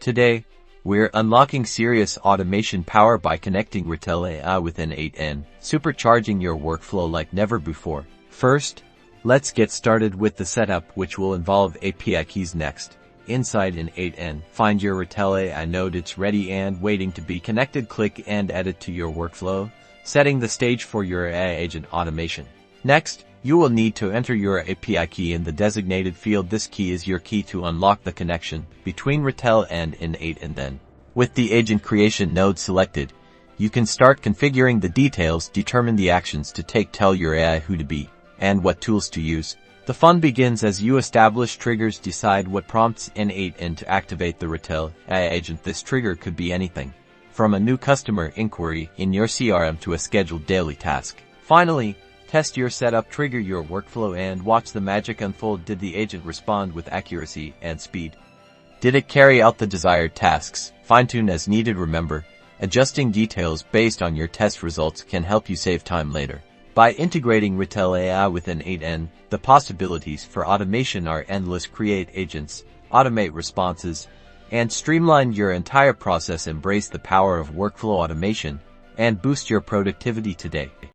Today, we're unlocking serious automation power by connecting Retell AI with N8n, supercharging your workflow like never before. First, let's get started with the setup, which will involve API keys next. Inside N8n, find your Retell AI node. It's ready and waiting to be connected. Click and add it to your workflow, setting the stage for your AI agent automation. Next, you will need to enter your API key in the designated field. This key is your key to unlock the connection between Retell and N8n. With the agent creation node selected, you can start configuring the details, determine the actions to take, tell your AI who to be, and what tools to use. The fun begins as you establish triggers, decide what prompts N8n to activate the Retell AI agent. This trigger could be anything from a new customer inquiry in your CRM to a scheduled daily task. Finally, test your setup, trigger your workflow, and watch the magic unfold. Did the agent respond with accuracy and speed? Did it carry out the desired tasks? Fine-tune as needed. Remember, adjusting details based on your test results can help you save time later. By integrating Retell AI with N8n, the possibilities for automation are endless. Create agents, automate responses, and streamline your entire process. Embrace the power of workflow automation and boost your productivity today.